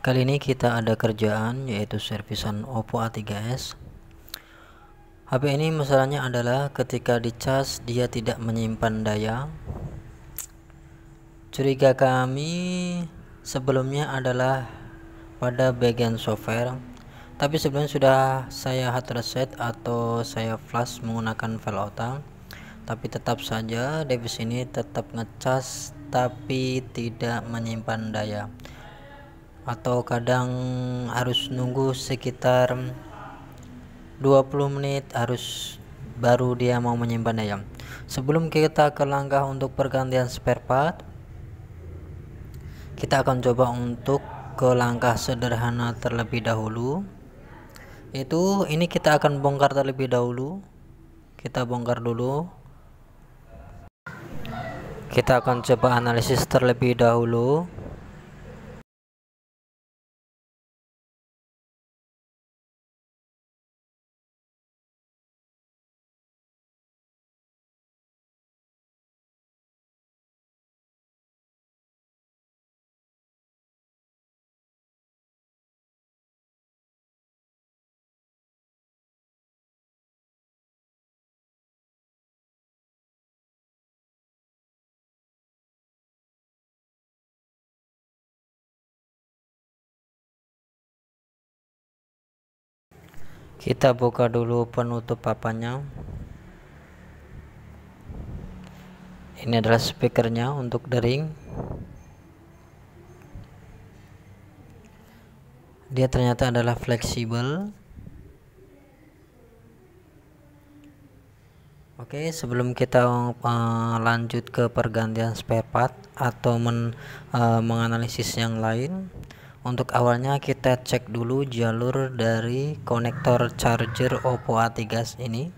Kali ini kita ada kerjaan yaitu servisan Oppo A3s. HP ini masalahnya adalah ketika dicas dia tidak menyimpan daya. Curiga kami sebelumnya adalah pada bagian software, tapi sebelumnya sudah saya hard reset atau saya flash menggunakan file OTA, tapi tetap saja device ini tetap ngecas tapi tidak menyimpan daya, atau kadang harus nunggu sekitar 20 menit harus baru dia mau menyimpan daya. Sebelum kita ke langkah untuk pergantian spare part, kita akan coba untuk ke langkah sederhana terlebih dahulu, yaitu ini kita akan bongkar terlebih dahulu. Kita bongkar dulu, kita akan coba analisis terlebih dahulu. Kita buka dulu penutup papannya. Ini adalah speakernya untuk dering. Dia ternyata adalah fleksibel. Oke, sebelum kita lanjut ke pergantian spare part atau menganalisis yang lain, untuk awalnya kita cek dulu jalur dari konektor charger Oppo A3s ini.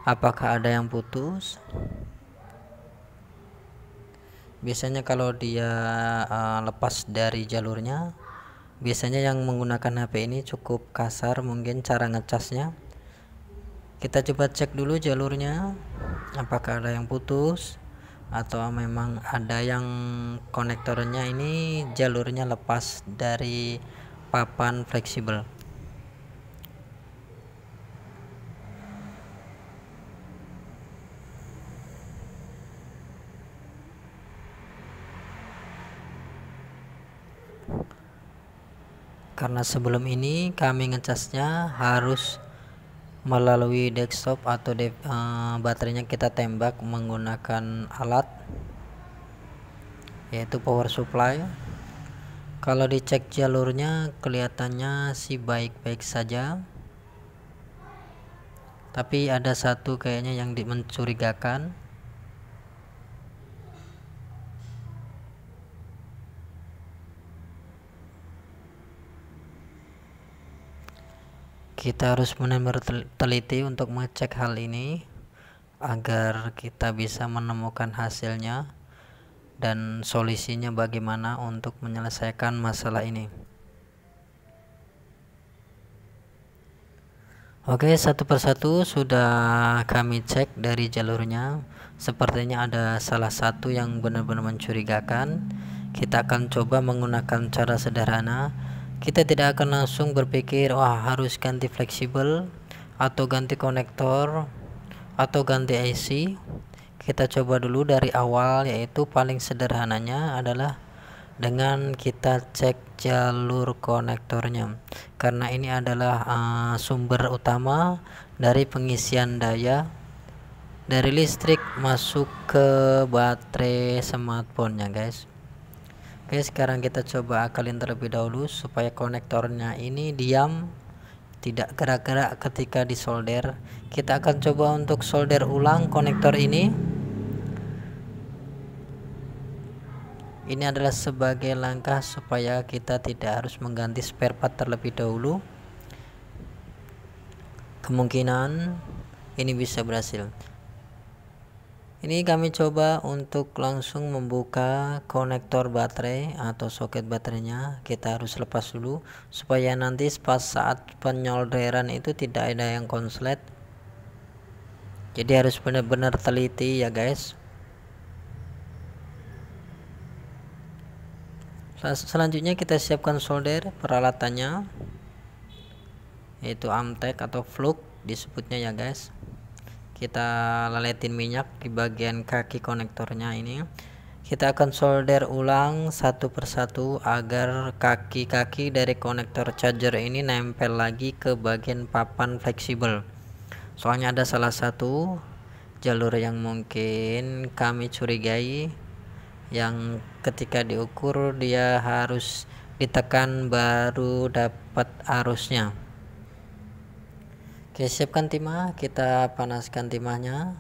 Apakah ada yang putus? Biasanya kalau dia lepas dari jalurnya, biasanya yang menggunakan HP ini cukup kasar mungkin cara ngecasnya. Kita coba cek dulu jalurnya, apakah ada yang putus atau memang ada yang konektornya ini jalurnya lepas dari papan fleksibel. Karena sebelum ini kami ngecasnya harus melalui desktop atau baterainya kita tembak menggunakan alat yaitu power supply. Kalau dicek jalurnya kelihatannya sih baik-baik saja, tapi ada satu kayaknya yang mencurigakan. Kita harus benar-benar teliti untuk mengecek hal ini agar kita bisa menemukan hasilnya dan solusinya bagaimana untuk menyelesaikan masalah ini. Oke, satu persatu sudah kami cek dari jalurnya. Sepertinya ada salah satu yang benar-benar mencurigakan. Kita akan coba menggunakan cara sederhana. Kita tidak akan langsung berpikir wah harus ganti fleksibel atau ganti konektor atau ganti IC. Kita coba dulu dari awal, yaitu paling sederhananya adalah dengan kita cek jalur konektornya, karena ini adalah sumber utama dari pengisian daya dari listrik masuk ke baterai smartphone-nya, guys. Oke, sekarang kita coba akalin terlebih dahulu supaya konektornya ini diam, tidak gerak-gerak ketika disolder. Kita akan coba untuk solder ulang konektor ini. Ini adalah sebagai langkah supaya kita tidak harus mengganti spare part terlebih dahulu. Kemungkinan ini bisa berhasil. Ini kami coba untuk langsung membuka konektor baterai atau soket baterainya. Kita harus lepas dulu supaya nanti pas saat penyolderan itu tidak ada yang konslet. Jadi harus benar-benar teliti ya, guys. Selanjutnya kita siapkan solder peralatannya, yaitu amtek atau flux disebutnya ya guys. Kita leletin minyak di bagian kaki konektornya ini. Kita akan solder ulang satu persatu agar kaki-kaki dari konektor charger ini nempel lagi ke bagian papan fleksibel. Soalnya ada salah satu jalur yang mungkin kami curigai, yang ketika diukur dia harus ditekan baru dapat arusnya. Oke, siapkan timah, kita panaskan timahnya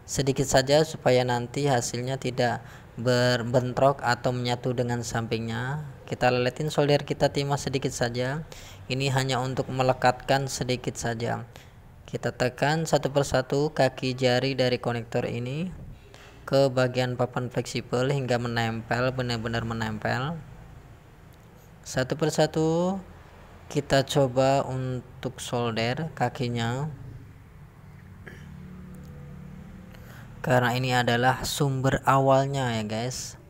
sedikit saja supaya nanti hasilnya tidak berbentrok atau menyatu dengan sampingnya. Kita leletin solder kita timah sedikit saja, ini hanya untuk melekatkan sedikit saja. Kita tekan satu persatu kaki jari dari konektor ini ke bagian papan fleksibel hingga menempel, benar-benar menempel. Satu persatu kita coba untuk solder kakinya, karena ini adalah sumber awalnya ya guys,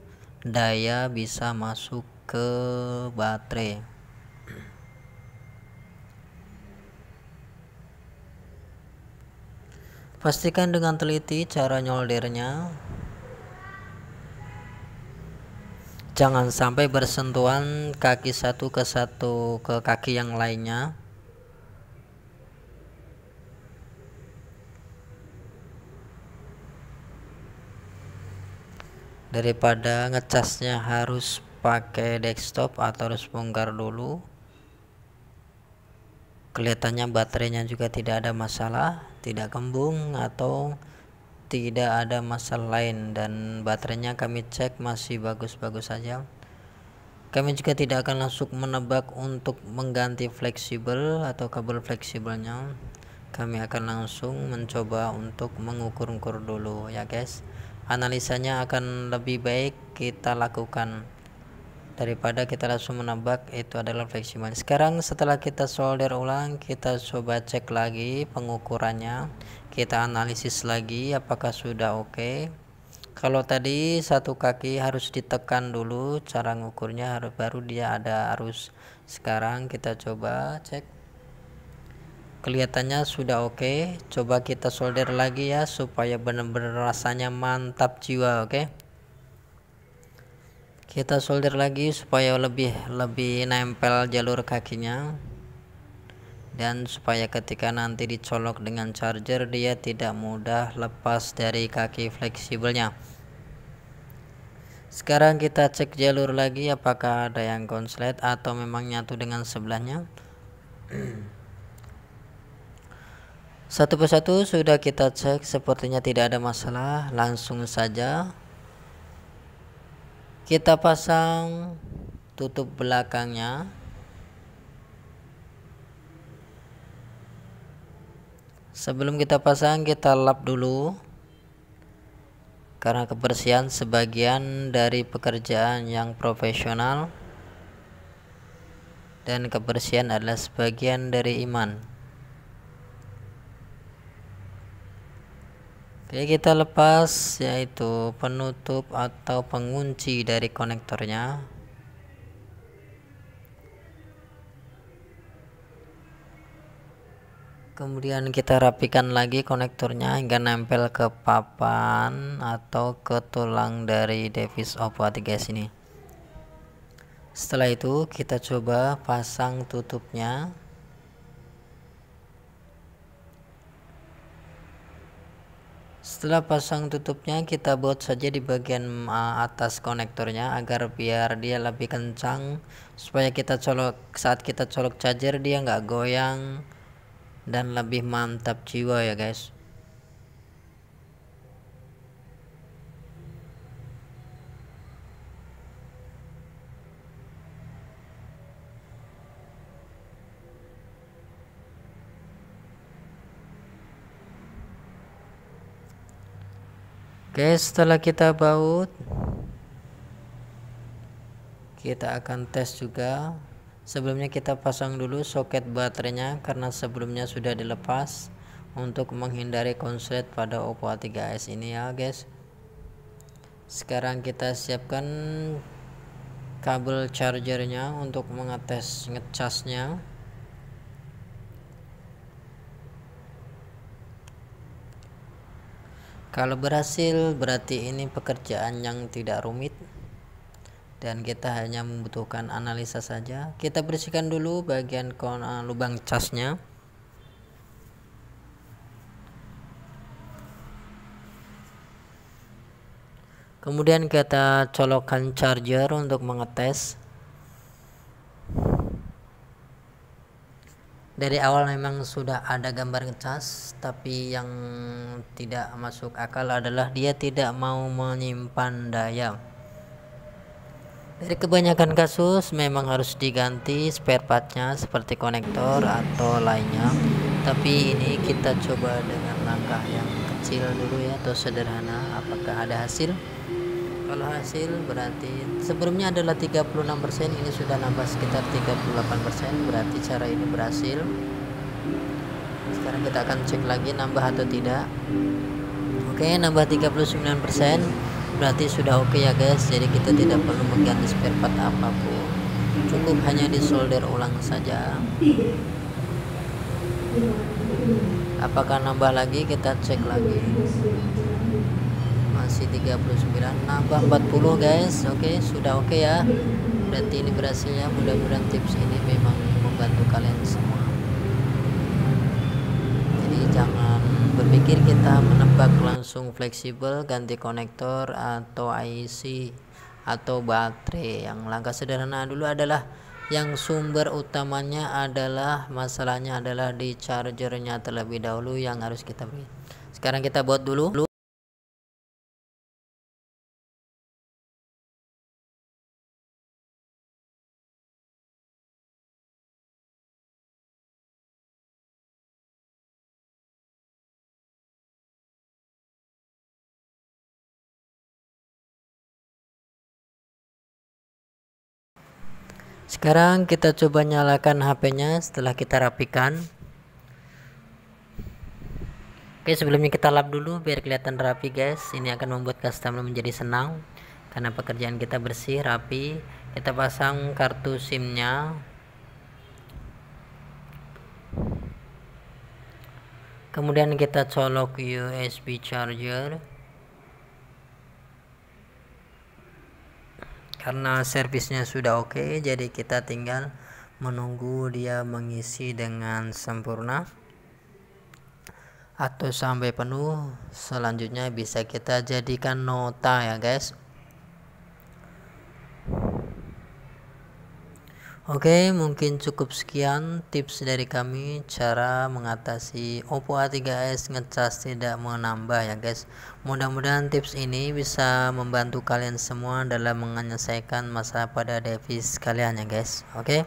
daya bisa masuk ke baterai. Pastikan dengan teliti cara nyoldernya, jangan sampai bersentuhan kaki satu ke kaki yang lainnya. Daripada ngecasnya harus pakai desktop atau harus bongkar dulu, kelihatannya baterainya juga tidak ada masalah, tidak kembung atau tidak ada masalah lain, dan baterainya kami cek masih bagus-bagus saja. Kami juga tidak akan langsung menebak untuk mengganti fleksibel atau kabel fleksibelnya. Kami akan langsung mencoba untuk mengukur-ukur dulu ya guys. Analisanya akan lebih baik kita lakukan daripada kita langsung menebak itu adalah fleksibel. Sekarang setelah kita solder ulang, kita coba cek lagi pengukurannya, kita analisis lagi apakah sudah oke. Kalau tadi satu kaki harus ditekan dulu, cara ngukurnya harus baru dia ada arus. Sekarang kita coba cek, kelihatannya sudah oke. Coba kita solder lagi ya supaya benar-benar rasanya mantap jiwa. Oke, kita solder lagi supaya lebih nempel jalur kakinya, dan supaya ketika nanti dicolok dengan charger dia tidak mudah lepas dari kaki fleksibelnya. Sekarang kita cek jalur lagi apakah ada yang konslet atau memang nyatu dengan sebelahnya. Satu persatu sudah kita cek, sepertinya tidak ada masalah. Langsung saja kita pasang tutup belakangnya. Sebelum kita pasang, kita lap dulu, karena kebersihan sebagian dari pekerjaan yang profesional dan kebersihan adalah sebagian dari iman. Oke, kita lepas yaitu penutup atau pengunci dari konektornya. Kemudian kita rapikan lagi konektornya hingga nempel ke papan atau ke tulang dari device Oppo A3s ini. Setelah itu kita coba pasang tutupnya. Setelah pasang tutupnya, kita baut saja di bagian atas konektornya agar biar dia lebih kencang, supaya kita colok, saat kita colok charger dia nggak goyang dan lebih mantap jiwa ya guys. Oke, setelah kita baut, kita akan tes juga. Sebelumnya kita pasang dulu soket baterainya karena sebelumnya sudah dilepas untuk menghindari konslet pada Oppo A3s ini ya guys. Sekarang kita siapkan kabel chargernya untuk mengetes ngecasnya. Kalau berhasil berarti ini pekerjaan yang tidak rumit dan kita hanya membutuhkan analisa saja. Kita bersihkan dulu bagian lubang casnya. Kemudian kita colokkan charger untuk mengetes. Dari awal memang sudah ada gambar ngecas, tapi yang tidak masuk akal adalah dia tidak mau menyimpan daya. Dari kebanyakan kasus memang harus diganti spare partnya seperti konektor atau lainnya, tapi ini kita coba dengan langkah yang kecil dulu ya, atau sederhana. Apakah ada hasil? Kalau hasil berarti sebelumnya adalah 36%, ini sudah nambah sekitar 38%, berarti cara ini berhasil. Sekarang kita akan cek lagi nambah atau tidak. Oke, nambah 39%, berarti sudah oke ya guys. Jadi kita tidak perlu mengganti spare part apapun, cukup hanya disolder ulang saja. Apakah nambah lagi? Kita cek lagi. Masih 39, nambah 40 guys. Oke, sudah oke ya. Berarti ini berhasil ya. Mudah-mudahan tips ini memang membantu kalian semua. Jadi jangan berpikir kita menebak langsung fleksibel, ganti konektor atau IC atau baterai. Yang langkah sederhana dulu adalah yang sumber utamanya adalah masalahnya adalah di chargernya terlebih dahulu yang harus kita beri. Sekarang kita buat dulu. Sekarang kita coba nyalakan HP-nya setelah kita rapikan. Oke, sebelumnya kita lap dulu biar kelihatan rapi guys. Ini akan membuat customer menjadi senang karena pekerjaan kita bersih, rapi. Kita pasang kartu SIM-nya. Kemudian kita colok USB charger. Karena servisnya sudah oke, jadi kita tinggal menunggu dia mengisi dengan sempurna atau sampai penuh. Selanjutnya bisa kita jadikan nota ya guys. Oke, mungkin cukup sekian tips dari kami cara mengatasi Oppo A3s ngecas tidak menambah ya guys. Mudah-mudahan tips ini bisa membantu kalian semua dalam menyelesaikan masalah pada device kalian ya guys. Oke.